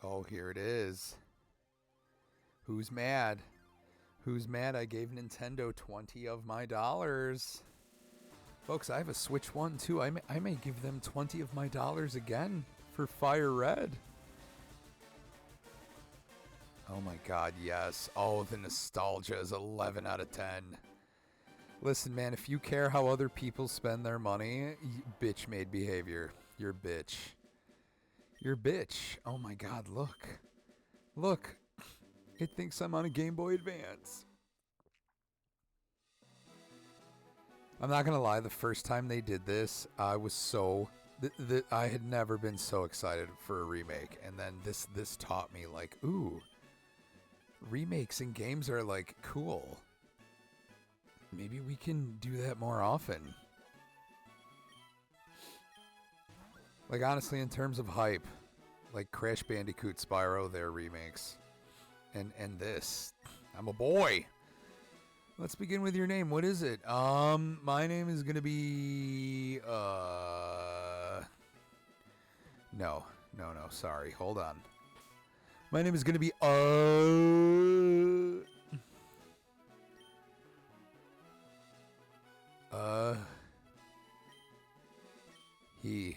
Oh, here it is. Who's mad? Who's mad I gave Nintendo 20 of my dollars? Folks, I have a Switch 1 too. I may give them 20 of my dollars again for Fire Red. Oh my god, yes. Oh, the nostalgia is 11 out of 10. Listen, man, if you care how other people spend their money, bitch-made behavior. You're a bitch. You're a bitch. Oh my god, look. Look. It thinks I'm on a Game Boy Advance. I'm not gonna lie, the first time they did this, I was so... I had never been so excited for a remake. And then this taught me, like, ooh, remakes in games are, like, cool. Maybe we can do that more often. Like, honestly, in terms of hype, like Crash Bandicoot, Spyro, their remakes. And this. I'm a boy. Let's begin with your name. What is it? My name is gonna be No, sorry. Hold on. My name is gonna be he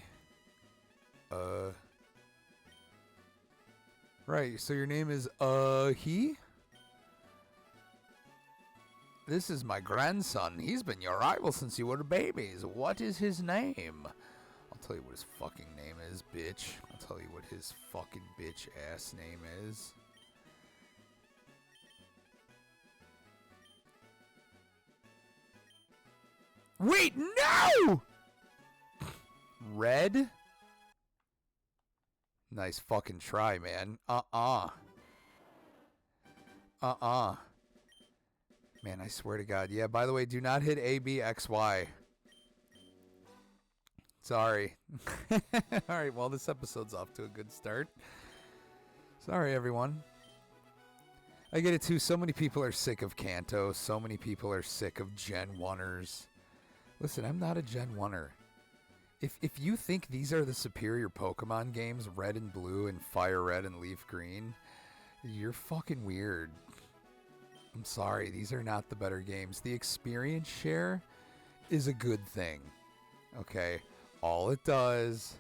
Right, so your name is he? This is my grandson. He's been your rival since you were babies. What is his name? I'll tell you what his fucking name is, bitch. I'll tell you what his fucking bitch ass name is. Wait, no! Red? Nice fucking try, man. Man, I swear to God. Yeah, by the way, do not hit ABXY. Sorry. Alright, well, this episode's off to a good start. Sorry, everyone. I get it, too. So many people are sick of Kanto. So many people are sick of Gen 1ers. Listen, I'm not a Gen 1er. If you think these are the superior Pokemon games, Red and Blue and Fire Red and Leaf Green, you're fucking weird. I'm sorry, these are not the better games. The experience share is a good thing. Okay? All it does,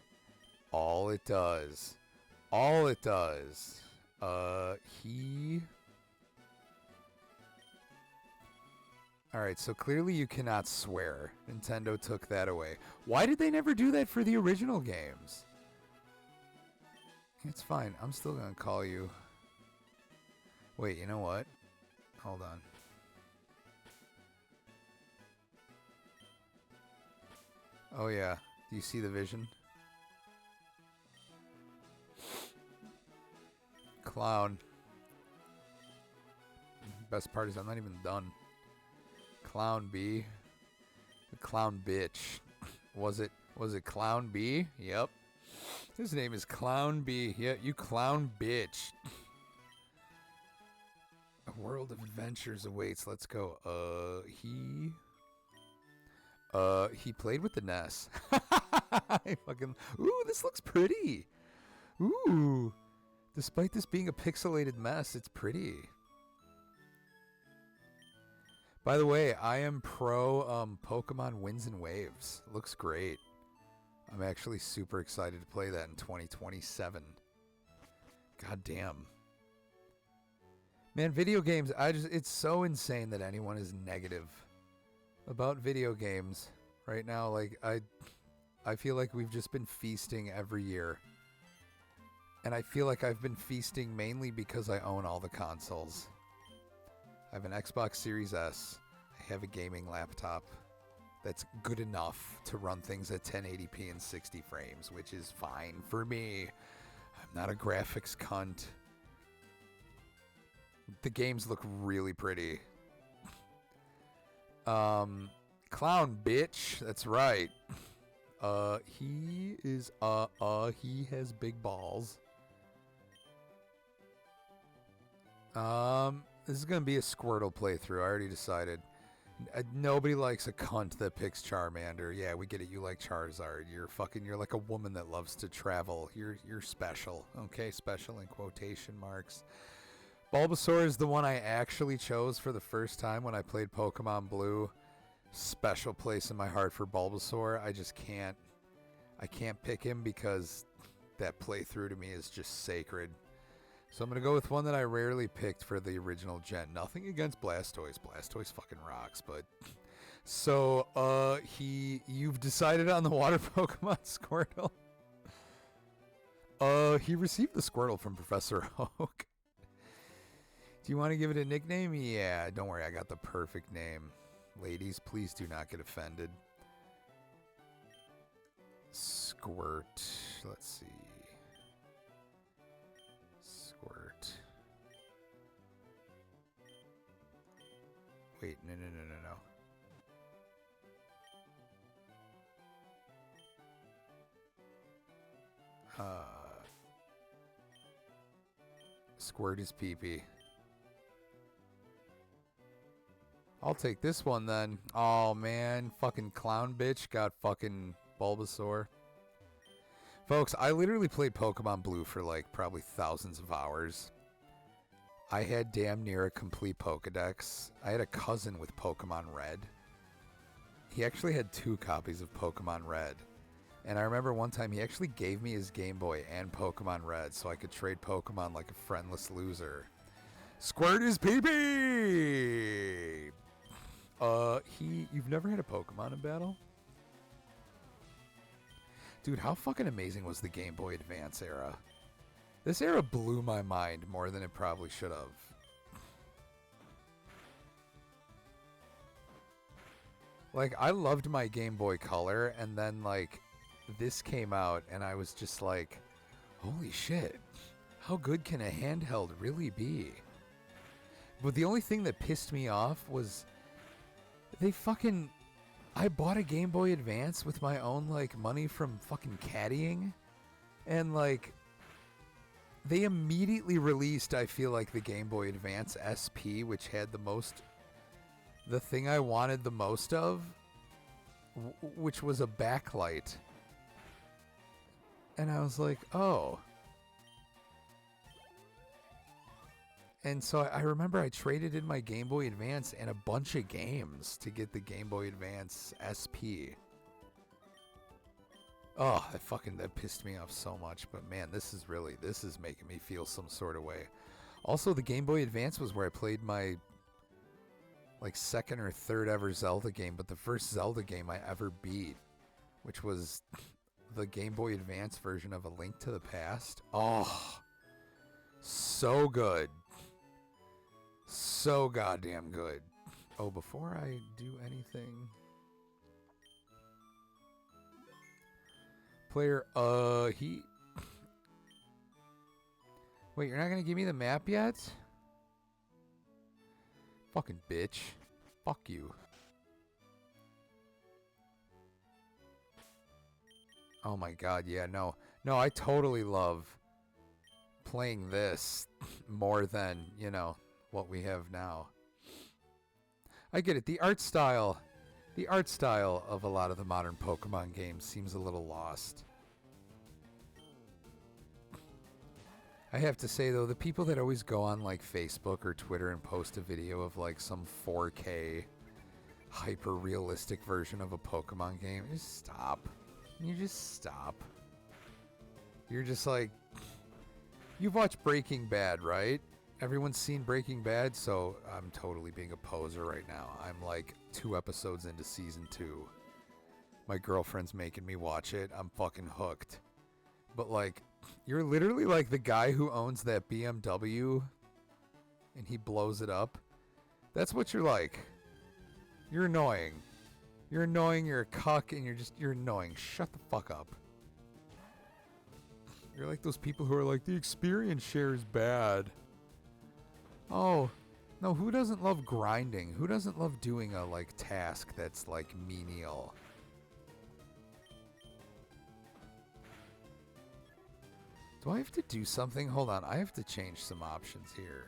Alright, so clearly you cannot swear. Nintendo took that away. Why did they never do that for the original games? It's fine. I'm still gonna call you... Wait, you know what? Hold on. Oh yeah. Do you see the vision? Clown. Best part is I'm not even done. Clown B. The clown bitch. Was it Clown B? Yep. His name is Clown B. Yeah, you clown bitch. A world of adventures awaits. Let's go. He played with the NES. I fucking... Ooh, this looks pretty. Ooh. Despite this being a pixelated mess, it's pretty. By the way, I am pro Pokemon Winds and Waves. It looks great. I'm actually super excited to play that in 2027. God damn. Man, video games, it's so insane that anyone is negative about video games right now. Like, I feel like we've just been feasting every year. And I feel like I've been feasting mainly because I own all the consoles. I have an Xbox Series S. I have a gaming laptop that's good enough to run things at 1080p and 60 frames, which is fine for me. I'm not a graphics cunt. The games look really pretty. Clown bitch. That's right. He has big balls. This is gonna be a Squirtle playthrough. I already decided. Nobody likes a cunt that picks Charmander. Yeah, we get it. You like Charizard. You're like a woman that loves to travel. You're special. Okay, special in quotation marks. Bulbasaur is the one I actually chose for the first time when I played Pokemon Blue. Special place in my heart for Bulbasaur. I can't pick him because that playthrough to me is just sacred. So I'm going to go with one that I rarely picked for the original gen. Nothing against Blastoise. Blastoise fucking rocks, but... So, you've decided on the water Pokemon Squirtle? He received the Squirtle from Professor Oak. Do you want to give it a nickname? Yeah, don't worry, I got the perfect name. Ladies, please do not get offended. Squirt. Let's see. Squirt. Wait, no. Squirt is pee-pee. I'll take this one then. Oh man, fucking clown bitch got fucking Bulbasaur. Folks, I literally played Pokemon Blue for like probably thousands of hours. I had damn near a complete Pokedex. I had a cousin with Pokemon Red. He actually had 2 copies of Pokemon Red. And I remember one time he actually gave me his Game Boy and Pokemon Red so I could trade Pokemon like a friendless loser. Squirt is pee-pee! You've never had a Pokemon in battle? Dude, how fucking amazing was the Game Boy Advance era? This era blew my mind more than it probably should have. Like, I loved my Game Boy Color, and then, like, this came out, and I was just like, holy shit, how good can a handheld really be? But the only thing that pissed me off was I bought a Game Boy Advance with my own, like, money from fucking caddying, and, like, they immediately released, I feel like, the Game Boy Advance SP, which had the thing I wanted the most of, which was a backlight. And I was like, oh. And so I remember I traded in my Game Boy Advance and a bunch of games to get the Game Boy Advance SP. Oh, that pissed me off so much. But man, this is making me feel some sort of way. Also, the Game Boy Advance was where I played my like second or third ever Zelda game, but the first Zelda game I ever beat, which was the Game Boy Advance version of A Link to the Past. Oh, so good. So goddamn good. Oh, before I do anything... Player, he... Wait, you're not gonna give me the map yet? Fucking bitch. Fuck you. Oh my god, yeah, no. No, I totally love playing this more than, you know, what we have now. I get it. The art style of a lot of the modern Pokemon games seems a little lost. I have to say, though, the people that always go on, like, Facebook or Twitter and post a video of, like, some 4K hyper-realistic version of a Pokemon game, just stop. You just stop. You're just like... You've watched Breaking Bad, right? Everyone's seen Breaking Bad, so I'm totally being a poser right now. I'm, like, 2 episodes into Season 2. My girlfriend's making me watch it. I'm fucking hooked. But, like... You're literally like the guy who owns that BMW and he blows it up. That's what you're like. You're annoying. You're annoying, you're a cuck, and you're annoying. Shut the fuck up. You're like those people who are like, the experience share is bad. Oh, no, who doesn't love grinding? Who doesn't love doing a, like, task that's, like, menial? Do I have to do something? Hold on, I have to change some options here.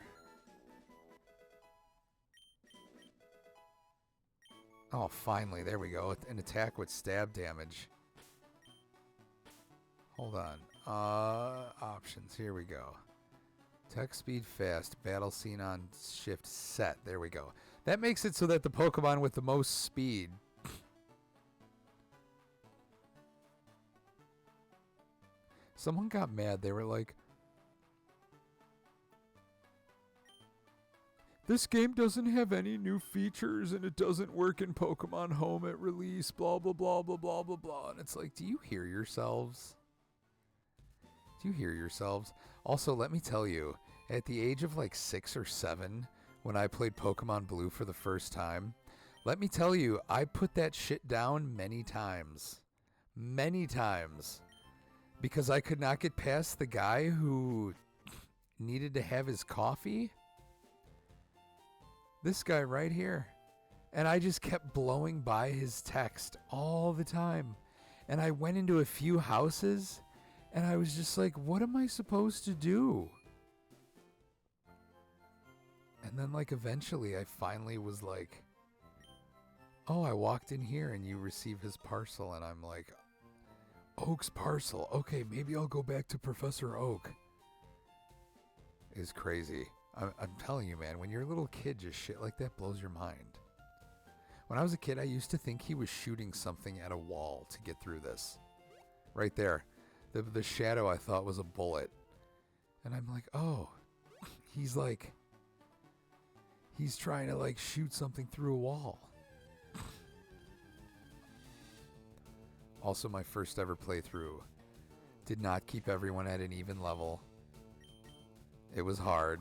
Oh, finally. There we go. An attack with stab damage. Hold on. Options. Here we go. Attack speed fast. Battle scene on shift set. There we go. That makes it so that the Pokemon with the most speed someone got mad. They were like, this game doesn't have any new features and it doesn't work in Pokemon Home at release, blah, blah, blah, blah, blah, blah, blah. And it's like, do you hear yourselves? Do you hear yourselves? Also, let me tell you, at the age of like 6 or 7, when I played Pokemon Blue for the first time, let me tell you, I put that shit down many times. Many times. Because I could not get past the guy who needed to have his coffee. This guy right here. And I just kept blowing by his text all the time. And I went into a few houses and I was just like, what am I supposed to do? And then like eventually I finally was like, oh, I walked in here and you receive his parcel. And I'm like, Oak's parcel. Okay, maybe I'll go back to Professor Oak. It's crazy. I'm telling you, man, when you're a little kid, just shit like that blows your mind. When I was a kid, I used to think he was shooting something at a wall to get through this. Right there. The shadow I thought was a bullet. And I'm like, oh, he's trying to like shoot something through a wall. Also, my first ever playthrough. Did not keep everyone at an even level. It was hard.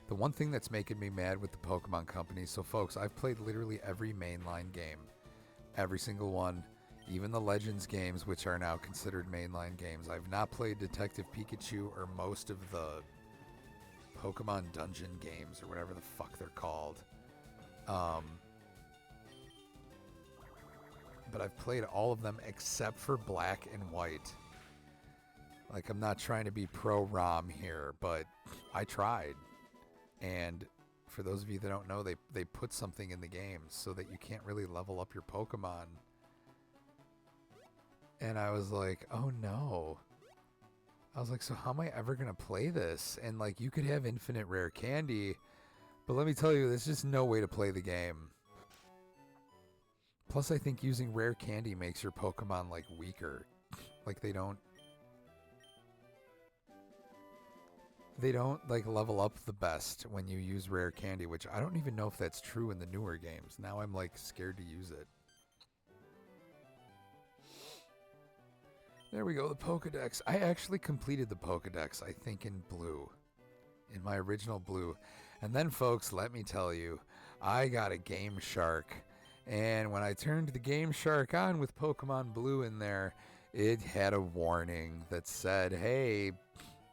The one thing that's making me mad with the Pokemon Company, so folks, I've played literally every mainline game. Every single one. Even the Legends games, which are now considered mainline games. I've not played Detective Pikachu or most of the Pokemon Dungeon games or whatever the fuck they're called. But I've played all of them except for Black and White. Like, I'm not trying to be pro-ROM here, but I tried. And for those of you that don't know, they put something in the game so that you can't really level up your Pokemon. And I was like, oh no. I was like, so how am I ever going to play this? And like, you could have infinite rare candy, but let me tell you, there's just no way to play the game. Plus, I think using rare candy makes your Pokemon like weaker. Like they don't like level up the best when you use rare candy, which I don't even know if that's true in the newer games. Now I'm like scared to use it. There we go, the Pokedex. I actually completed the Pokedex, I think in Blue. In my original Blue. And then folks, let me tell you, I got a Game Shark. And when I turned the Game Shark on with Pokemon Blue in there, it had a warning that said, hey,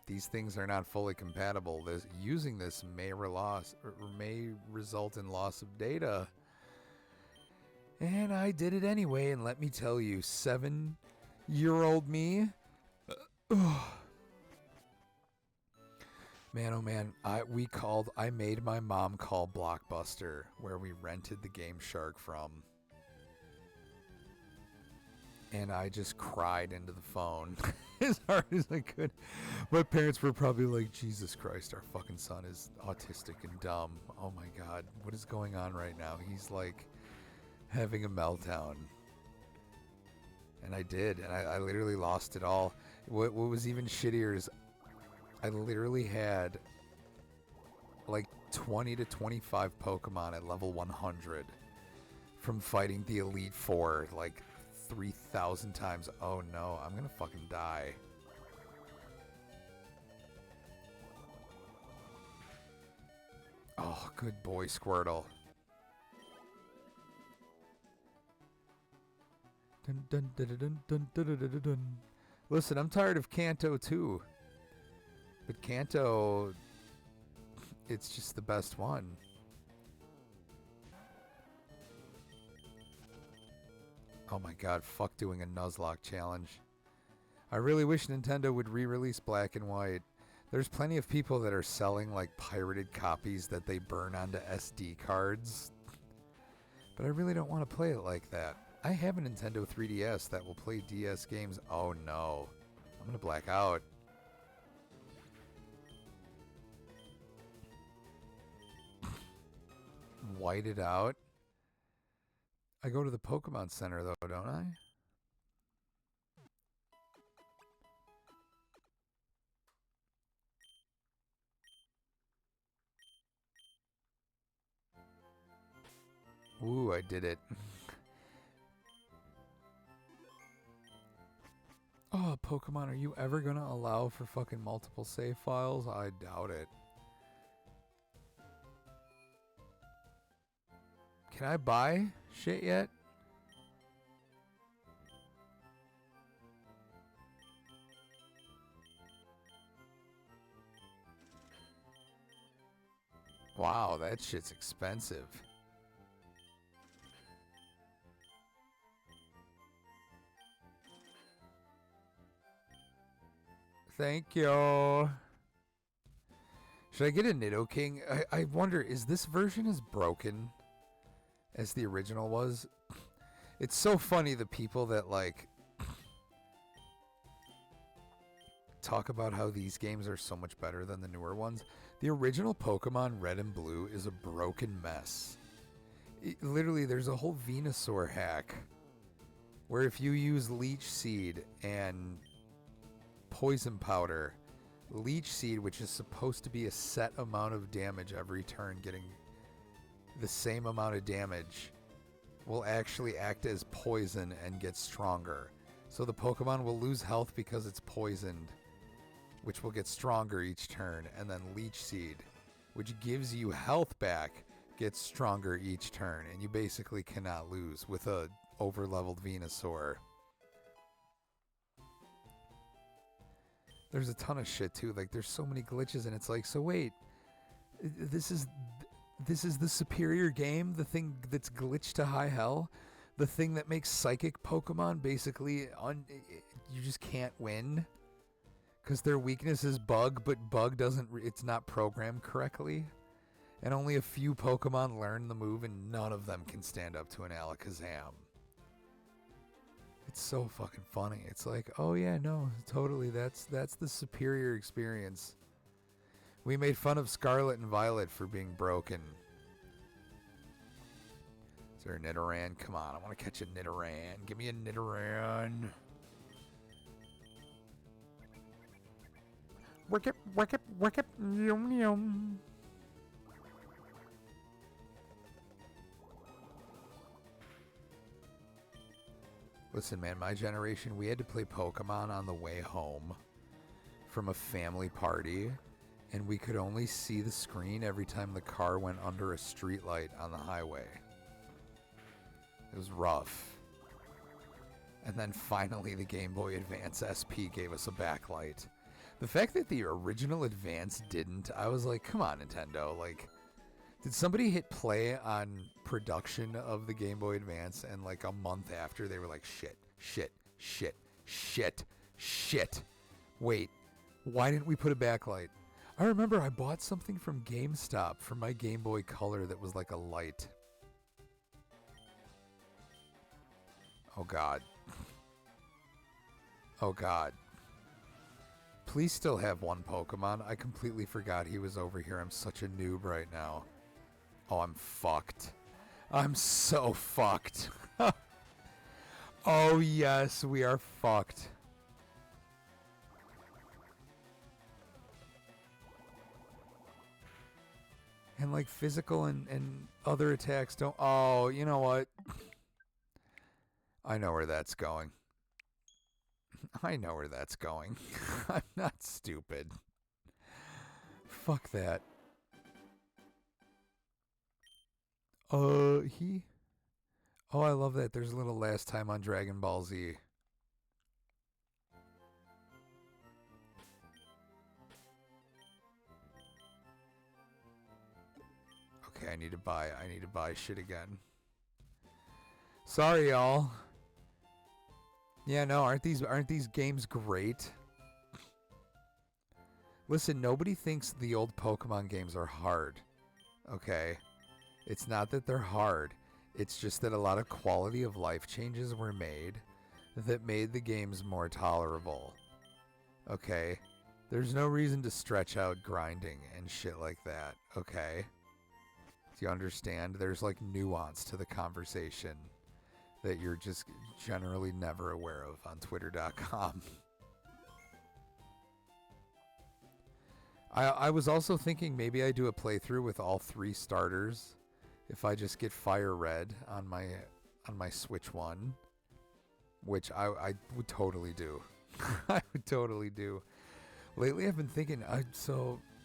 these things are not fully compatible. Using this may result in loss of data. And I did it anyway, and let me tell you, 7-year-old me, man, oh man, I made my mom call Blockbuster, where we rented the Game Shark from. And I just cried into the phone as hard as I could. My parents were probably like, Jesus Christ, our fucking son is autistic and dumb. Oh my God, what is going on right now? He's like having a meltdown. And I did, and I literally lost it all. What was even shittier is I literally had like 20 to 25 Pokemon at level 100 from fighting the Elite Four like 3,000 times. Oh no, I'm gonna fucking die. Oh, good boy, Squirtle. Dun, dun, dun, dun, dun, dun, dun, dun, dun. Listen, I'm tired of Kanto too. But Kanto, it's just the best one. Oh my God, fuck doing a Nuzlocke challenge. I really wish Nintendo would re-release Black and White. There's plenty of people that are selling like pirated copies that they burn onto SD cards. But I really don't want to play it like that. I have a Nintendo 3DS that will play DS games. Oh no. I'm going to black out. White it out. I go to the Pokemon Center though, don't I? Ooh, I did it. Oh, Pokemon, are you ever gonna allow for fucking multiple save files? I doubt it. Can I buy shit yet? Wow, that shit's expensive. Thank you. Should I get a Nidoking? I wonder, is this version as broken as the original was? It's so funny, the people that like talk about how these games are so much better than the newer ones. The original Pokemon Red and Blue is a broken mess. Literally, there's a whole Venusaur hack where if you use Leech Seed and Poison Powder, Leech Seed, which is supposed to be a set amount of damage every turn, getting the same amount of damage, will actually act as poison and get stronger. So the Pokemon will lose health because it's poisoned, which will get stronger each turn, and then Leech Seed, which gives you health back, gets stronger each turn, and you basically cannot lose with a over-leveled Venusaur. There's a ton of shit too. Like, there's so many glitches, and it's like, so wait, this is the superior game, the thing that's glitched to high hell, the thing that makes psychic Pokemon basically you just can't win because their weakness is bug, but bug doesn't. It's not programmed correctly, and only a few Pokemon learn the move, and none of them can stand up to an Alakazam. It's so fucking funny. It's like, oh yeah, no, totally. That's the superior experience. We made fun of Scarlet and Violet for being broken. Is there a Nidoran? Come on, I want to catch a Nidoran. Give me a Nidoran. Work it, yum yum. Listen, man, my generation, we had to play Pokemon on the way home from a family party, and we could only see the screen every time the car went under a streetlight on the highway. It was rough. And then finally the Game Boy Advance SP gave us a backlight. The fact that the original Advance didn't, I was like, come on, Nintendo. Like, did somebody hit play on production of the Game Boy Advance, and like a month after they were like, shit. Wait, why didn't we put a backlight? I remember I bought something from GameStop for my Game Boy Color that was like a light. Oh God. Oh God. Please still have one Pokemon. I completely forgot he was over here. I'm such a noob right now. Oh, I'm fucked. I'm so fucked. Oh yes, we are fucked. And like physical and other attacks don't. Oh, you know what? I know where that's going. I know where that's going. I'm not stupid. Fuck that. He? Oh, I love that. There's a little last time on Dragon Ball Z. Okay, I need to buy shit again. Sorry, y'all. Yeah, no, aren't these games great? Listen, nobody thinks the old Pokemon games are hard. Okay? It's not that they're hard. It's just that a lot of quality of life changes were made that made the games more tolerable. Okay? There's no reason to stretch out grinding and shit like that. Okay? Do you understand? There's like nuance to the conversation that you're just generally never aware of on Twitter.com. I was also thinking maybe I do a playthrough with all 3 starters if I just get Fire Red on my Switch 1, which I would totally do. I would totally do. Lately I've been thinking, I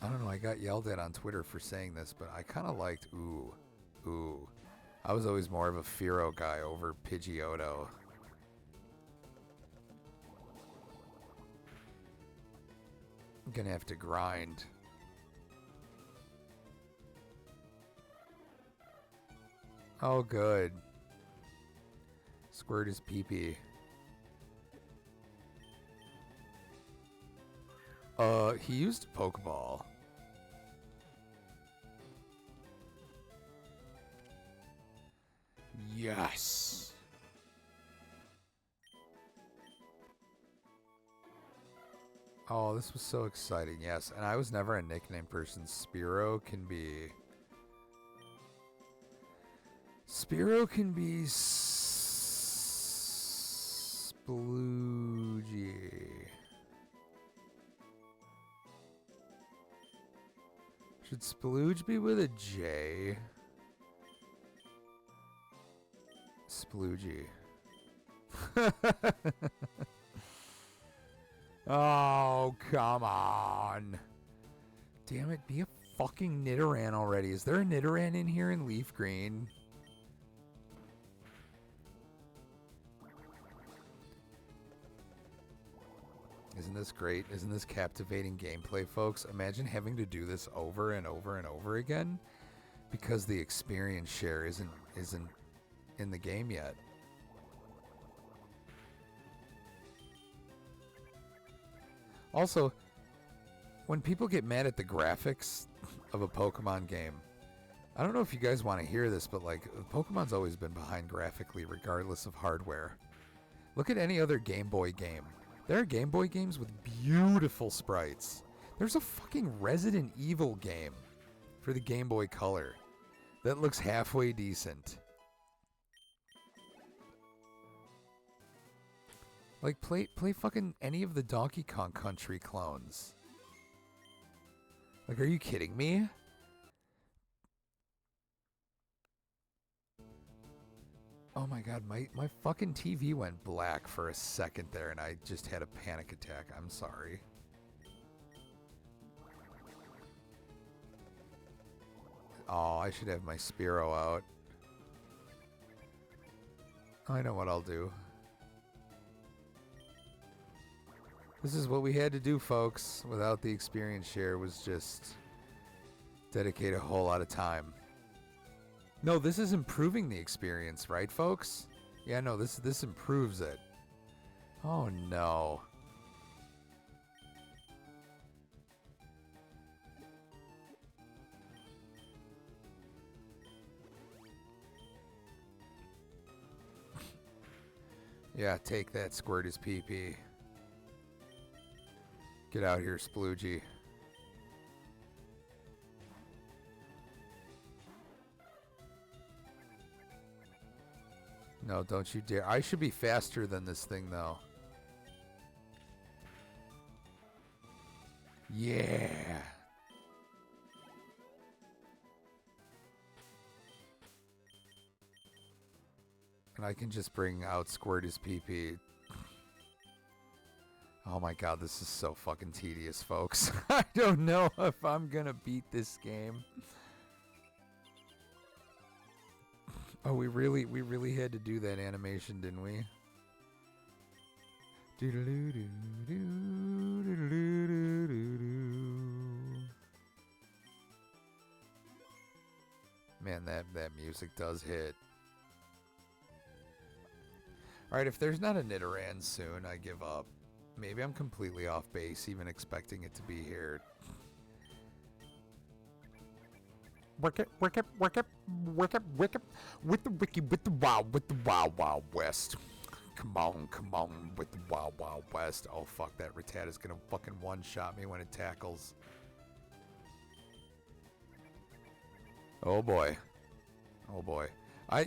don't know, I got yelled at on Twitter for saying this, but I kind of liked Ooh. I was always more of a Fearow guy over Pidgeotto. I'm gonna have to grind. Oh, good. Squirt his pee-pee. He used a Pokeball. Yes. Oh, this was so exciting. Yes, and I was never a nickname person. Spearow can be Sploogey. Should Splooge be with a J? Sploogey. Oh, come on. Damn it, be a fucking Nidoran already. Is there a Nidoran in here in LeafGreen? Isn't this great? Isn't this captivating gameplay, folks? Imagine having to do this over and over and over again because the experience share isn't in the game yet. Also, when people get mad at the graphics of a Pokemon game, I don't know if you guys want to hear this, but like Pokemon's always been behind graphically regardless of hardware. Look at any other Game Boy game. There are Game Boy games with beautiful sprites. There's a fucking Resident Evil game for the Game Boy Color that looks halfway decent. Like, play fucking any of the Donkey Kong Country clones. Like, are you kidding me? Oh my god, my fucking TV went black for a second there and I just had a panic attack. I'm sorry. Oh, I should have my Spearow out. I know what I'll do. This is what we had to do, folks. Without the experience share was just dedicate a whole lot of time. No, this is improving the experience, right, folks? Yeah, no, this improves it. Oh, no. Yeah, take that, squirt his pee-pee. Get out here, Sploogey. No, don't you dare. I should be faster than this thing, though. Yeah. And I can just bring out Squirt his pee-pee. Oh my god, this is so fucking tedious, folks. I don't know if I'm gonna beat this game. Oh, we really had to do that animation, didn't we? Man, that music does hit. Alright, if there's not a Nidoran soon, I give up. Maybe I'm completely off base, even expecting it to be here. Work it, work it, work it, work it, work it, with the wiki, with the wild, wild west. Come on, with the wild, wild west. Oh, fuck, that Rattata is gonna fucking one-shot me when it tackles. Oh, boy. Oh, boy.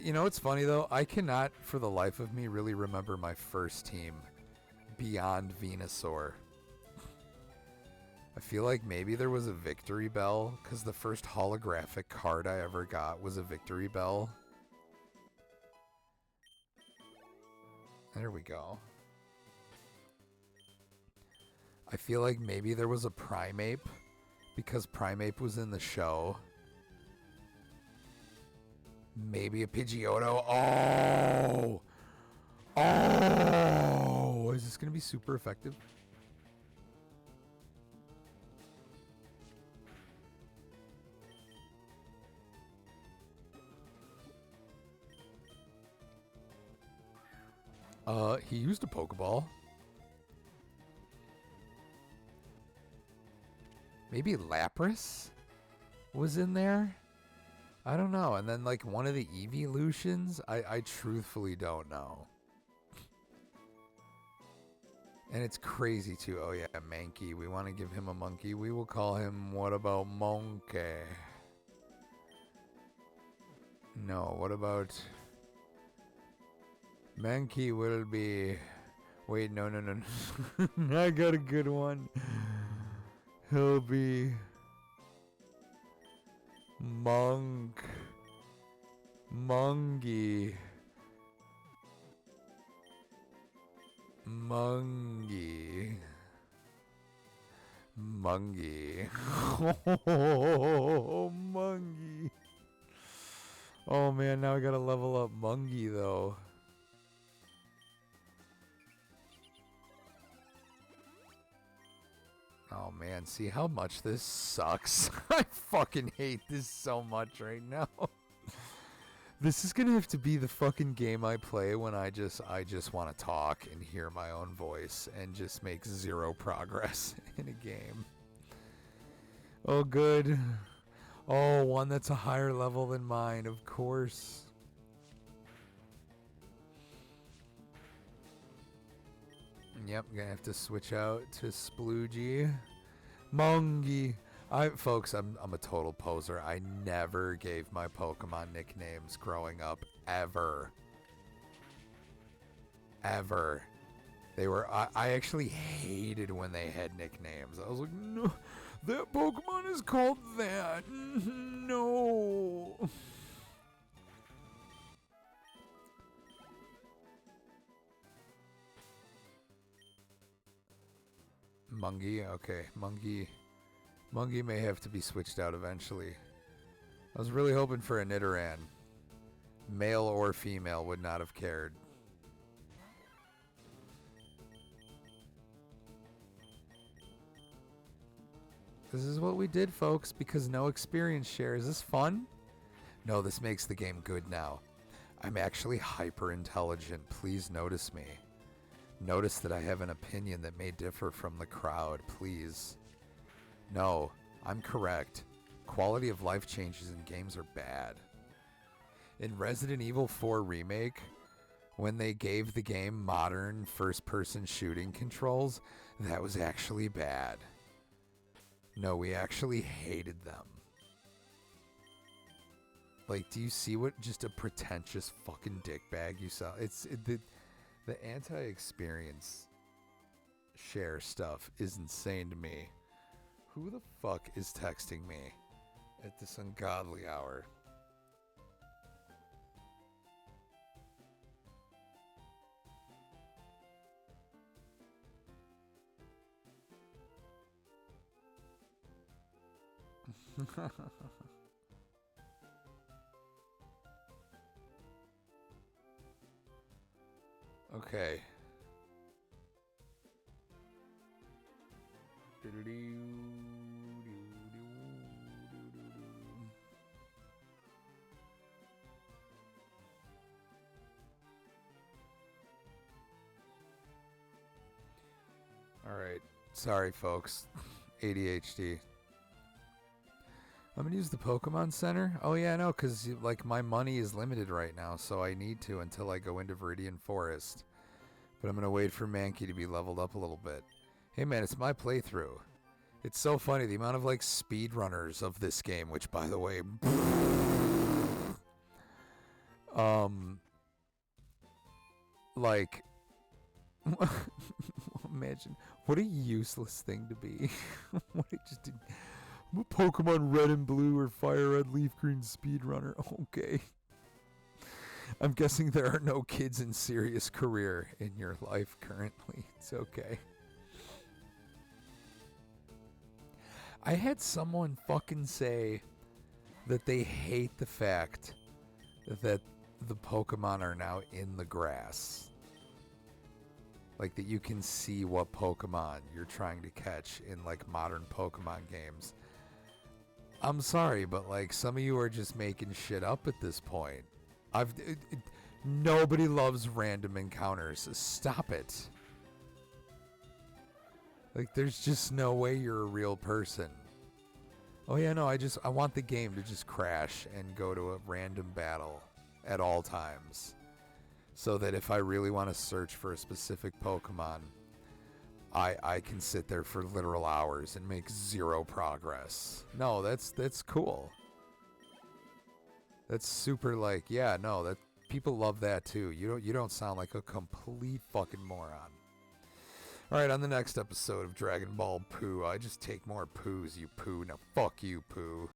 You know what's funny, though? I cannot, for the life of me, really remember my first team beyond Venusaur. I feel like maybe there was a Victory Bell, because the first holographic card I ever got was a Victory Bell. There we go. I feel like maybe there was a Primeape, because Primeape was in the show. Maybe a Pidgeotto. Oh! Oh! Is this going to be super effective? He used a Pokeball. Maybe Lapras was in there? I don't know. And then, like, one of the Evolutions? I truthfully don't know. And it's crazy, too. Oh, yeah, Mankey. We want to give him a monkey. We will call him, what about Monkey? No, what about... Mankey will be... Wait, no. I got a good one. He'll be... Mungy. Oh, Mungy. Oh, man, now I gotta level up Mungy, though. Oh, man, see how much this sucks? I fucking hate this so much right now. This is gonna have to be the fucking game I play when I just want to talk and hear my own voice and just make zero progress in a game. Oh, good. Oh, one that's a higher level than mine, of course. Yep, gonna have to switch out to Sploogie. Mungy. Folks, I'm a total poser. I never gave my Pokemon nicknames growing up, ever. Ever. They were, I actually hated when they had nicknames. I was like, no, that Pokemon is called that. No. Mungy, okay. Mungy may have to be switched out eventually. I was really hoping for a Nidoran. Male or female, would not have cared. This is what we did, folks, because no experience share. Is this fun? No, this makes the game good now. I'm actually hyper intelligent. Please notice me. Notice that I have an opinion that may differ from the crowd, please. No, I'm correct. Quality of life changes in games are bad. In Resident Evil 4 Remake, when they gave the game modern first-person shooting controls, that was actually bad. No, we actually hated them. Like, do you see what just a pretentious fucking dickbag you saw? The anti-experience share stuff is insane to me. Who the fuck is texting me at this ungodly hour? Okay. Alright. Sorry, folks. ADHD. I'm gonna use the Pokemon Center. Oh yeah, no, because like my money is limited right now, so I need to until I go into Viridian Forest. But I'm gonna wait for Mankey to be leveled up a little bit. Hey man, it's my playthrough. It's so funny the amount of like speedrunners of this game, which by the way, like, imagine what a useless thing to be. What it just did. I'm a Pokemon Red and Blue or Fire Red Leaf Green speedrunner. Okay. I'm guessing there are no kids in serious career in your life currently. It's okay. I had someone fucking say that they hate the fact that the Pokemon are now in the grass. Like that you can see what Pokemon you're trying to catch in like modern Pokemon games. I'm sorry, but like some of you are just making shit up at this point. Nobody loves random encounters. Stop it. Like there's just no way you're a real person. Oh yeah, no, I want the game to just crash and go to a random battle at all times. So that if I really want to search for a specific Pokemon, I can sit there for literal hours and make zero progress. No, that's cool. That's super like, yeah, no, that people love that too. You don't sound like a complete fucking moron. Alright, on the next episode of Dragon Ball Poo, I just take more poos, you poo. Now fuck you, poo.